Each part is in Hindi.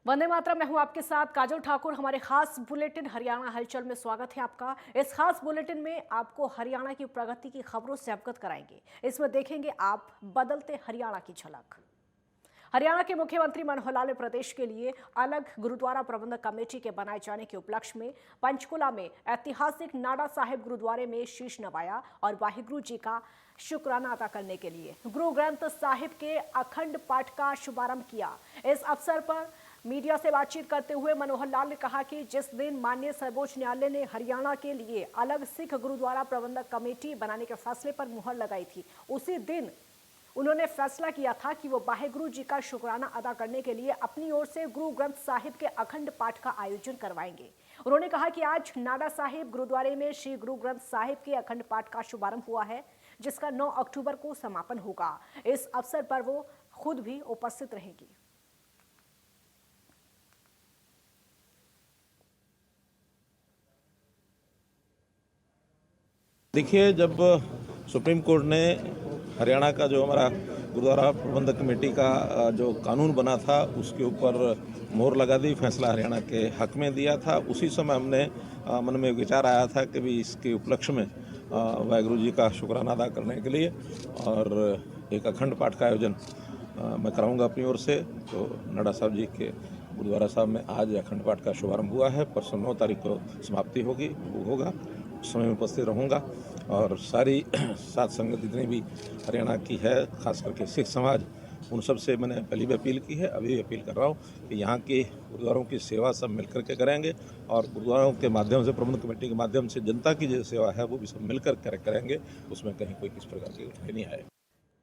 वंदे मातरम। मैं हूं आपके साथ काजल ठाकुर। हमारे खास बुलेटिन हरियाणा हलचल में स्वागत है आपका। इस खास बुलेटिन में आपको हरियाणा की प्रगति की खबरों से अवगत कराएंगे। इसमें देखेंगे आप बदलते हरियाणा की झलक। हरियाणा के मुख्यमंत्री मनोहर लाल ने प्रदेश के लिए अलग गुरुद्वारा प्रबंधक कमेटी के बनाए जाने के उपलक्ष्य में पंचकुला में ऐतिहासिक नाडा साहिब गुरुद्वारे में शीश नवाया और वाहिगुरु जी का शुक्राना अदा करने के लिए गुरु ग्रंथ साहिब के अखंड पाठ का शुभारंभ किया। इस अवसर पर मीडिया से बातचीत करते हुए मनोहर लाल ने कहा कि जिस दिन माननीय सर्वोच्च न्यायालय ने हरियाणा के लिए अलग सिख गुरुद्वारा प्रबंधक कमेटी बनाने के फैसले पर मुहर लगाई थी, उसी दिन उन्होंने फैसला किया था कि वो वाहिगुरु जी का शुक्राना अदा करने के लिए अपनी ओर से गुरु ग्रंथ साहिब के अखंड पाठ का आयोजन करवाएंगे। उन्होंने कहा कि आज नाडा साहिब गुरुद्वारे में श्री गुरु ग्रंथ साहिब के अखंड पाठ का शुभारंभ हुआ है, जिसका 9 अक्टूबर को समापन होगा। इस अवसर पर वो खुद भी उपस्थित रहेंगी। देखिए, जब सुप्रीम कोर्ट ने हरियाणा का जो हमारा गुरुद्वारा प्रबंधक कमेटी का जो कानून बना था उसके ऊपर मोहर लगा दी, फैसला हरियाणा के हक में दिया था, उसी समय हमने मन में विचार आया था कि भी इसके उपलक्ष्य में वाहिगुरु जी का शुक्राना अदा करने के लिए और एक अखंड पाठ का आयोजन मैं कराऊंगा अपनी ओर से। तो नाडा साहब जी के गुरुद्वारा साहब में आज अखंड पाठ का शुभारंभ हुआ है। परसों 9 तारीख को समाप्ति होगा। उस समय में उपस्थित रहूँगा और सारी साध संगत जितनी भी हरियाणा की है, खास करके सिख समाज, उन सब से मैंने पहले भी अपील की है, अभी भी अपील कर रहा हूँ कि यहाँ के गुरुद्वारों की सेवा सब मिलकर के करेंगे और गुरुद्वारों के माध्यम से, प्रबंधक कमेटी के माध्यम से जनता की जो सेवा है वो भी सब मिलकर करेंगे। उसमें कहीं कोई किस प्रकार की कठिनाई नहीं आए।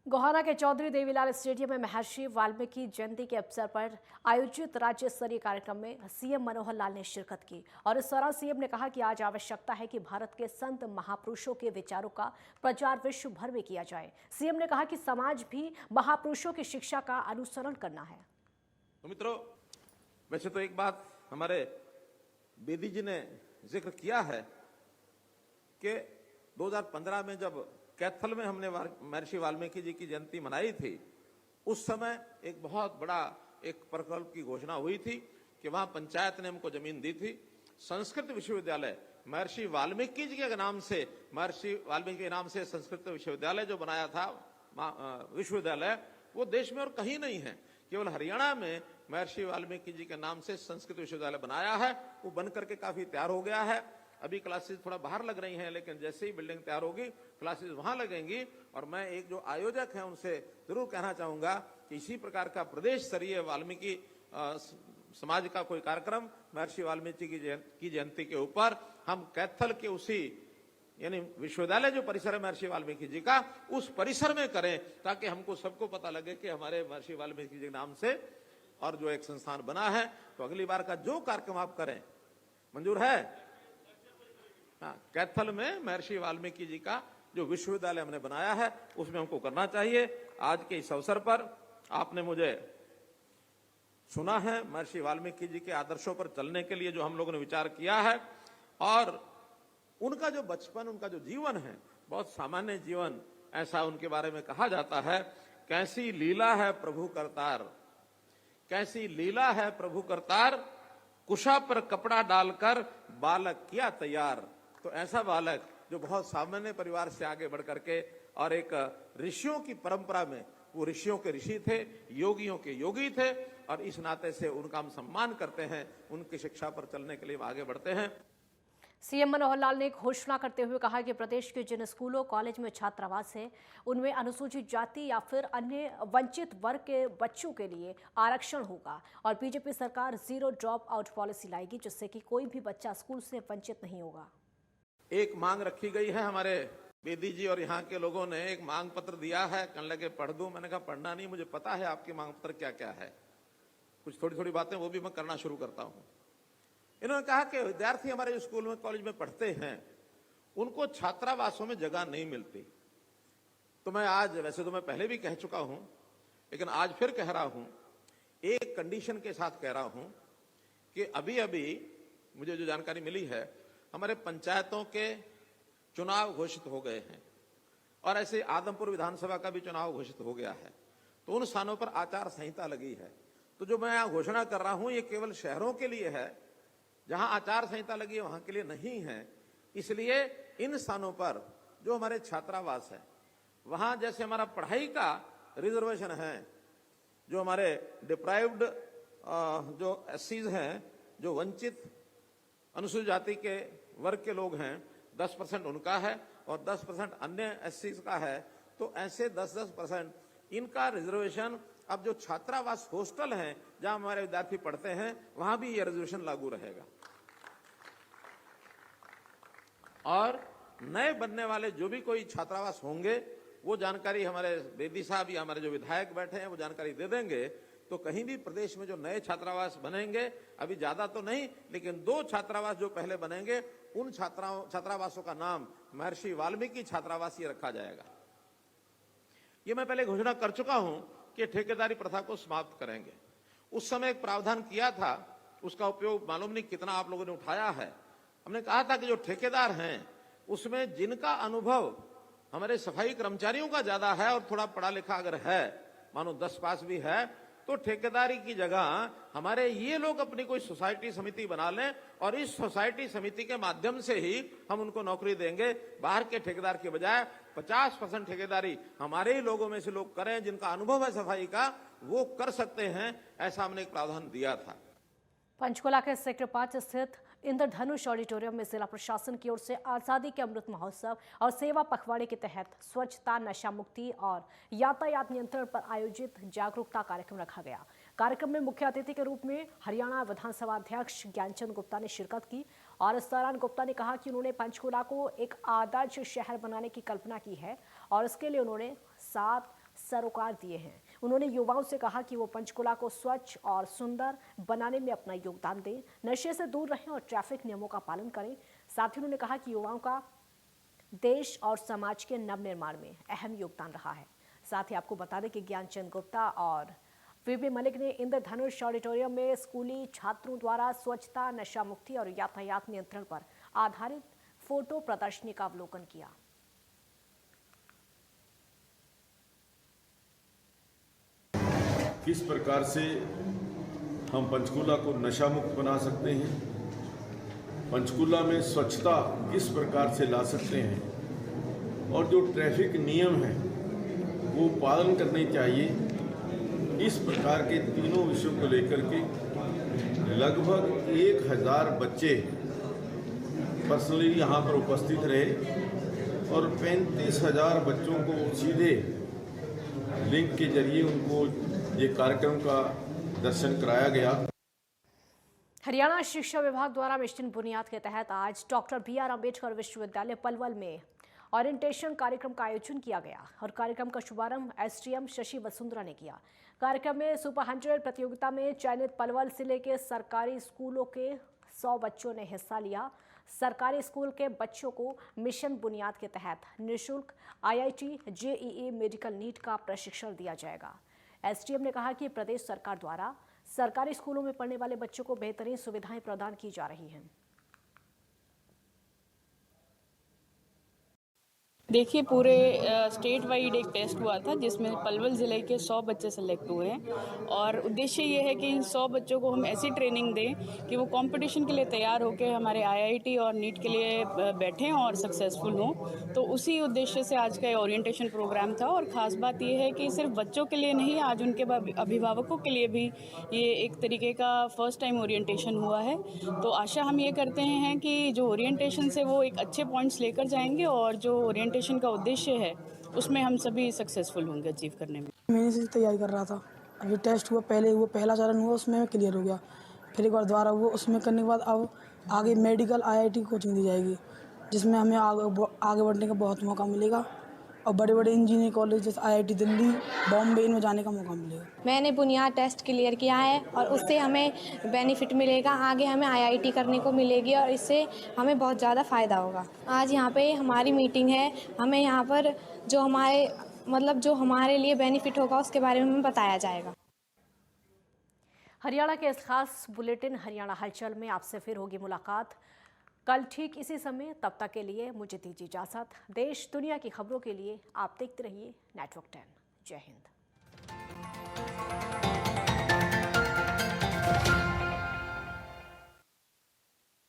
गोहाना के चौधरी देवीलाल स्टेडियम में महर्षि वाल्मीकि जयंती के अवसर पर आयोजित राज्य स्तरीय कार्यक्रम में सीएम मनोहर लाल ने शिरकत की और इस दौरान सीएम ने कहा कि आज आवश्यकता है कि भारत के संत महापुरुषों के विचारों का प्रचार विश्व भर में किया जाए। सीएम ने कहा कि समाज भी महापुरुषों की शिक्षा का अनुसरण करना है। तो मित्रों, वैसे तो एक बात हमारे बेदी जी ने जिक्र किया है कि 2015 में जब कैथल में हमने महर्षि वाल्मीकि जी की जयंती मनाई थी, उस समय एक बहुत बड़ा एक प्रकल्प की घोषणा हुई थी कि वहां पंचायत ने हमको जमीन दी थी। संस्कृत विश्वविद्यालय महर्षि वाल्मीकि जी के नाम से, महर्षि वाल्मीकि के नाम से संस्कृत विश्वविद्यालय जो बनाया था विश्वविद्यालय, वो देश में और कहीं नहीं है, केवल हरियाणा में महर्षि वाल्मीकि जी के नाम से संस्कृत विश्वविद्यालय बनाया है। वो बन करके काफी तैयार हो गया है। अभी क्लासेस थोड़ा बाहर लग रही हैं, लेकिन जैसे ही बिल्डिंग तैयार होगी क्लासेस वहां लगेंगी। और मैं एक जो आयोजक हैं उनसे जरूर कहना चाहूंगा कि इसी प्रकार का प्रदेश स्तरीय वाल्मीकि समाज का कोई कार्यक्रम महर्षि वाल्मीकि की जयंती के ऊपर हम कैथल के उसी यानी विश्वविद्यालय जो परिसर है महर्षि वाल्मीकि जी का, उस परिसर में करें, ताकि हमको सबको पता लगे कि हमारे महर्षि वाल्मीकि जी के नाम से और जो एक संस्थान बना है। तो अगली बार का जो कार्यक्रम आप करें, मंजूर है? हाँ, कैथल में महर्षि वाल्मीकि जी का जो विश्वविद्यालय हमने बनाया है उसमें हमको करना चाहिए। आज के इस अवसर पर आपने मुझे सुना है, महर्षि वाल्मीकि जी के आदर्शों पर चलने के लिए जो हम लोगों ने विचार किया है, और उनका जो बचपन, उनका जो जीवन है, बहुत सामान्य जीवन, ऐसा उनके बारे में कहा जाता है। कैसी लीला है प्रभु करतार, कैसी लीला है प्रभु करतार, कुशा पर कपड़ा डालकर बालक किया तैयार। तो ऐसा बालक जो बहुत सामान्य परिवार से आगे बढ़ करके और एक ऋषियों की परंपरा में, वो ऋषियों के ऋषि थे, योगियों के योगी थे, और इस नाते से उनका हम सम्मान करते हैं। उनकी शिक्षा पर चलने के लिए आगे बढ़ते हैं। सीएम मनोहर लाल ने घोषणा करते हुए कहा कि प्रदेश के जिन स्कूलों कॉलेज में छात्रावास है उनमें अनुसूचित जाति या फिर अन्य वंचित वर्ग के बच्चों के लिए आरक्षण होगा और बीजेपी सरकार 0 ड्रॉप आउट पॉलिसी लाएगी, जिससे कि कोई भी बच्चा स्कूल से वंचित नहीं होगा। एक मांग रखी गई है, हमारे बेदी जी और यहाँ के लोगों ने एक मांग पत्र दिया है, कहने लगे पढ़ दूं। मैंने कहा पढ़ना नहीं, मुझे पता है आपकी मांग पत्र क्या क्या है, कुछ थोड़ी थोड़ी बातें वो भी मैं करना शुरू करता हूं। इन्होंने कहा कि विद्यार्थी हमारे स्कूल में, कॉलेज में पढ़ते हैं, उनको छात्रावासों में जगह नहीं मिलती। तो मैं आज, वैसे तो मैं पहले भी कह चुका हूं, लेकिन आज फिर कह रहा हूं, एक कंडीशन के साथ कह रहा हूं कि अभी अभी मुझे जो जानकारी मिली है, हमारे पंचायतों के चुनाव घोषित हो गए हैं और ऐसे आदमपुर विधानसभा का भी चुनाव घोषित हो गया है। तो उन स्थानों पर आचार संहिता लगी है। तो जो मैं यहाँ घोषणा कर रहा हूं ये केवल शहरों के लिए है, जहां आचार संहिता लगी है वहां के लिए नहीं है। इसलिए इन स्थानों पर जो हमारे छात्रावास है, वहां जैसे हमारा पढ़ाई का रिजर्वेशन है, जो हमारे डिप्राइव्ड जो एससीज हैं, जो वंचित अनुसूचित जाति के वर्ग के लोग हैं, 10% उनका है और 10% अन्य एससीज का है। तो ऐसे 10% इनका रिजर्वेशन अब जो छात्रावास हॉस्टल हैं जहां हमारे विद्यार्थी पढ़ते हैं वहां भी ये रिजर्वेशन लागू रहेगा। और नए बनने वाले जो भी कोई छात्रावास होंगे वो जानकारी हमारे बेदी साहब या हमारे जो विधायक बैठे हैं वो जानकारी दे देंगे। तो कहीं भी प्रदेश में जो नए छात्रावास बनेंगे, अभी ज्यादा तो नहीं लेकिन 2 छात्रावास जो पहले बनेंगे उन छात्रावासों का नाम महर्षि वाल्मीकि छात्रावास ये रखा जाएगा। ये मैं पहले घोषणा कर चुका हूं कि ठेकेदारी प्रथा को समाप्त करेंगे। उस समय एक प्रावधान किया था, उसका उपयोग मालूम नहीं कितना आप लोगों ने उठाया है। हमने कहा था कि जो ठेकेदार हैं उसमें जिनका अनुभव हमारे सफाई कर्मचारियों का ज्यादा है और थोड़ा पढ़ा लिखा अगर है, मानो 10 पास भी है, तो ठेकेदारी की जगह हमारे ये लोग अपनी कोई सोसाइटी समिति बना लें और इस सोसाइटी समिति के माध्यम से ही हम उनको नौकरी देंगे। बाहर के ठेकेदार के बजाय 50% ठेकेदारी हमारे ही लोगों में से लोग करें, जिनका अनुभव है सफाई का वो कर सकते हैं। ऐसा हमने एक प्रावधान दिया था। पंचकुला के सेक्टर 5 स्थित इंद्रधनुष ऑडिटोरियम में जिला प्रशासन की ओर से आजादी के अमृत महोत्सव और सेवा पखवाड़े के तहत स्वच्छता, नशा मुक्ति और यातायात नियंत्रण पर आयोजित जागरूकता कार्यक्रम रखा गया। कार्यक्रम में मुख्य अतिथि के रूप में हरियाणा विधानसभा अध्यक्ष ज्ञानचंद गुप्ता ने शिरकत की और इस दौरान गुप्ता ने कहा कि उन्होंने पंचकुला को एक आदर्श शहर बनाने की कल्पना की है और इसके लिए उन्होंने 7 सरोकार दिए हैं। उन्होंने युवाओं से कहा कि वो पंचकुला को स्वच्छ और सुंदर बनाने में अपना योगदान दें, नशे से दूर रहें और ट्रैफिक नियमों का पालन करें। साथ ही उन्होंने कहा कि युवाओं का देश और समाज के नवनिर्माण में अहम योगदान रहा है। साथ ही आपको बता दें कि ज्ञानचंद गुप्ता और वीबी मलिक ने इंद्रधनुष ऑडिटोरियम में स्कूली छात्रों द्वारा स्वच्छता, नशा मुक्ति और यातायात नियंत्रण पर आधारित फोटो प्रदर्शनी का अवलोकन किया। किस प्रकार से हम पंचकुला को नशा मुक्त बना सकते हैं, पंचकुला में स्वच्छता किस प्रकार से ला सकते हैं और जो ट्रैफिक नियम हैं वो पालन करने चाहिए। इस प्रकार के तीनों विषयों को लेकर के लगभग 1000 बच्चे पर्सनली यहाँ पर उपस्थित रहे और 35,000 बच्चों को सीधे लिंक के जरिए उनको ये कार्यक्रम का दर्शन कराया गया। हरियाणा शिक्षा विभाग द्वारा मिशन बुनियाद के तहत आज डॉक्टर BR अम्बेडकर विश्वविद्यालय पलवल में ओरिएंटेशन कार्यक्रम का आयोजन किया गया और कार्यक्रम का शुभारंभ SDM शशि वसुंधरा ने किया। कार्यक्रम में सुपर 100 प्रतियोगिता में चयनित पलवल जिले के सरकारी स्कूलों के 100 बच्चों ने हिस्सा लिया। सरकारी स्कूल के बच्चों को मिशन बुनियाद के तहत निःशुल्क IIT, JEE, मेडिकल नीट का प्रशिक्षण दिया जाएगा। SDM ने कहा कि प्रदेश सरकार द्वारा सरकारी स्कूलों में पढ़ने वाले बच्चों को बेहतरीन सुविधाएं प्रदान की जा रही हैं। देखिए, पूरे स्टेट वाइड एक टेस्ट हुआ था जिसमें पलवल ज़िले के 100 बच्चे सेलेक्ट हुए हैं और उद्देश्य ये है कि इन 100 बच्चों को हम ऐसी ट्रेनिंग दें कि वो कंपटीशन के लिए तैयार होकर हमारे IIT और नीट के लिए बैठें और सक्सेसफुल हों। तो उसी उद्देश्य से आज का ओरिएंटेशन प्रोग्राम था और ख़ास बात ये है कि सिर्फ बच्चों के लिए नहीं, आज उनके अभिभावकों के लिए भी ये एक तरीके का फर्स्ट टाइम ओरिएंटेशन हुआ है। तो आशा हम ये करते हैं कि जो ओरिएंटेशन से वो एक अच्छे पॉइंट्स लेकर जाएंगे और जो ओरिएंटेशन का उद्देश्य है उसमें हम सभी सक्सेसफुल होंगे अचीव करने में। महीने से तैयारी कर रहा था। अभी टेस्ट हुआ, पहले वो पहला चरण हुआ उसमें क्लियर हो गया, फिर एक बार दोबारा हुआ, उसमें करने के बाद अब आगे मेडिकल IIT कोचिंग दी जाएगी जिसमें हमें आगे बढ़ने का बहुत मौका मिलेगा और बड़े बड़े इंजीनियरिंग कॉलेज जैसे IIT दिल्ली, बॉम्बे, इनमें जाने का मौका मिलेगा। मैंने बुनियाद टेस्ट क्लियर किया है और उससे हमें बेनिफिट मिलेगा, आगे हमें IIT करने को मिलेगी और इससे हमें बहुत ज़्यादा फ़ायदा होगा। आज यहाँ पे हमारी मीटिंग है, हमें यहाँ पर जो हमारे लिए बेनिफिट होगा उसके बारे में हमें बताया जाएगा। हरियाणा के इस खास बुलेटिन हरियाणा हलचल में आपसे फिर होगी मुलाकात कल ठीक इसी समय। तब तक के लिए मुझे दीजिए इजाजत। देश दुनिया की खबरों के लिए आप देखते रहिए नेटवर्क 10। जय हिंद। है।